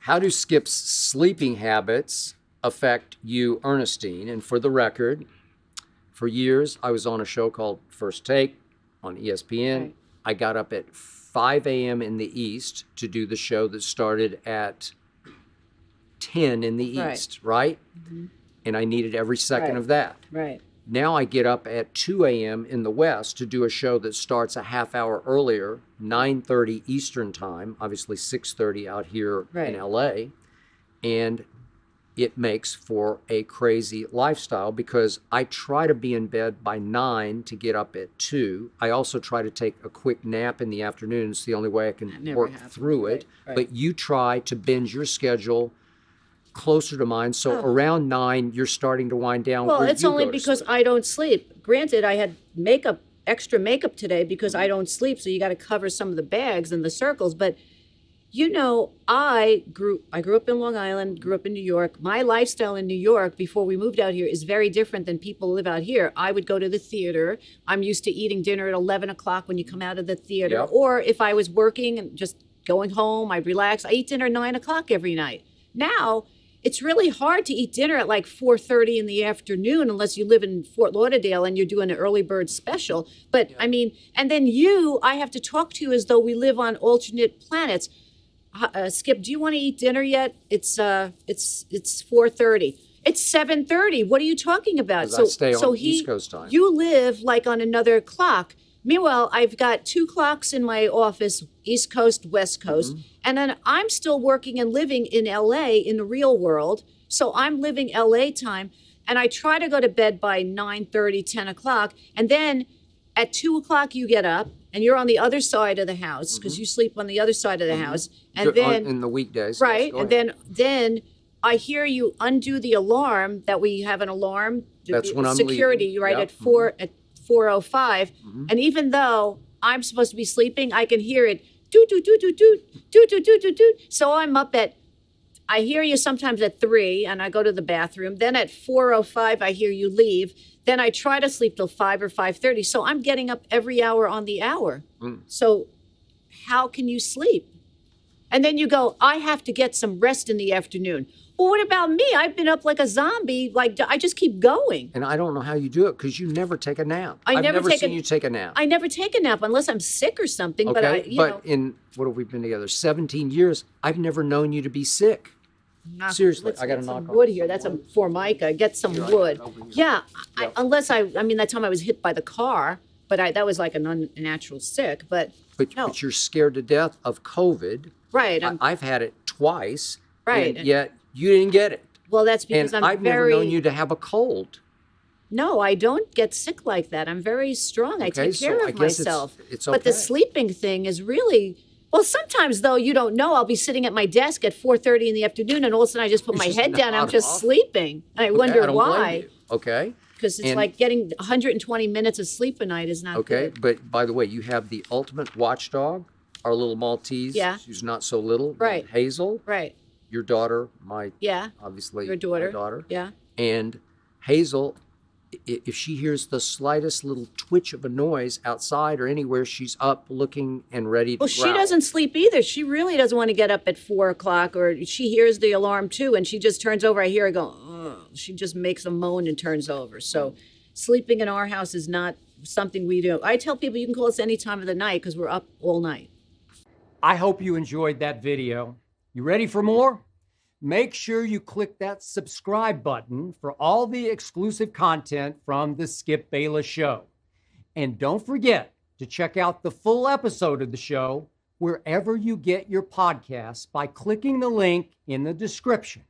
How do Skip's sleeping habits affect you, Ernestine? And for the record, for years, I was on a show called First Take on ESPN. Right. I got up at 5 a.m. in the East to do the show that started at 10 in the East, right? Mm-hmm. And I needed every second Right. of that. Right. Now I get up at 2 a.m. in the West to do a show that starts a half hour earlier, 9:30 Eastern time, obviously 6:30 out here Right. in LA. And it makes for a crazy lifestyle because I try to be in bed by 9 to get up at 2. I also try to take a quick nap in the afternoon. It's the only way I That can never work happens. through it. Right. But you try to bend your schedule closer to mine. So around 9, you're starting to wind down. Well, where it's you only go to because sleep. I don't sleep. Granted, I had extra makeup today because I don't sleep, so you got to cover some of the bags and the circles. But you know, I grew up in Long Island, grew up in New York. My lifestyle in New York before we moved out here is very different than people who live out here. I would go to the theater. I'm used to eating dinner at 11 o'clock when you come out of the theater. Yep. Or if I was working and just going home, I'd relax. I eat dinner at 9 o'clock every night. Now, it's really hard to eat dinner at like 4:30 in the afternoon unless you live in Fort Lauderdale and you're doing an early bird special. But I mean, and then I have to talk to you as though we live on alternate planets. Skip, do you want to eat dinner yet? It's 4:30. It's 7:30. What are you talking about? 'Cause I stay on East Coast time. You live like on another clock. Meanwhile, I've got 2 clocks in my office, East Coast, West Coast, and then I'm still working and living in LA in the real world. So I'm living LA time, and I try to go to bed by 9:30, 10 o'clock, and then at 2 o'clock you get up, and you're on the other side of the house because you sleep on the other side of the house, and then in the weekdays, right, yes, go and ahead. then I hear you undo the alarm that we have an alarm. That's when I'm security, leaving. right, Yep. at 4:05, and even though I'm supposed to be sleeping, I can hear it doot doot doot doot doot doot doot doot doot doot. So I'm up at. I hear you sometimes at 3, and I go to the bathroom. Then at 4:05, I hear you leave. Then I try to sleep till 5 or 5:30. So I'm getting up every hour on the hour. So how can you sleep? And then you go, I have to get some rest in the afternoon. Well, what about me? I've been up like a zombie. Like I just keep going. And I don't know how you do it because you never take a nap. I've never never take seen a- you take a nap. I never take a nap unless I'm sick or something. Okay, But you know, in what have we been together? 17 years. I've never known you to be sick. Seriously, let's I got to get knock some on wood here. That's a Formica. Get some wood. Yeah, Yep. unless I mean, that time I was hit by the car, but that was like an unnatural sick. But no, But you're scared to death of COVID. right. I've had it twice. Right. And yet you didn't get it. Well, that's because And I'm I've very. never known you to have a cold. No, I don't get sick like that. I'm very strong. I Okay, take so care I of guess myself. it's But the okay. sleeping thing is really. Well, sometimes though you don't know. I'll be sitting at my desk at 4:30 in the afternoon, and all of a sudden I just put my just head down. I'm nod just off. sleeping, and I Okay, wonder I don't blame why. you. Okay. Because it's And- like getting 120 minutes of sleep a night is not Okay. good. But by the way, you have the ultimate watchdog, our little Maltese, Yeah. who's not so little. Right. Hazel, Right. your daughter, Yeah. obviously Your daughter. my daughter. Yeah. And Hazel, if she hears the slightest little twitch of a noise outside or anywhere, she's up looking and ready to Well, she growl. doesn't sleep either. She really doesn't want to get up at 4 o'clock, or she hears the alarm too, and she just turns over. I hear her go, ugh. She just makes a moan and turns over. So sleeping in our house is not something we do. I tell people you can call us any time of the night because we're up all night. I hope you enjoyed that video. You ready for more? Make sure you click that subscribe button for all the exclusive content from the Skip Bayless Show. And don't forget to check out the full episode of the show wherever you get your podcasts by clicking the link in the description.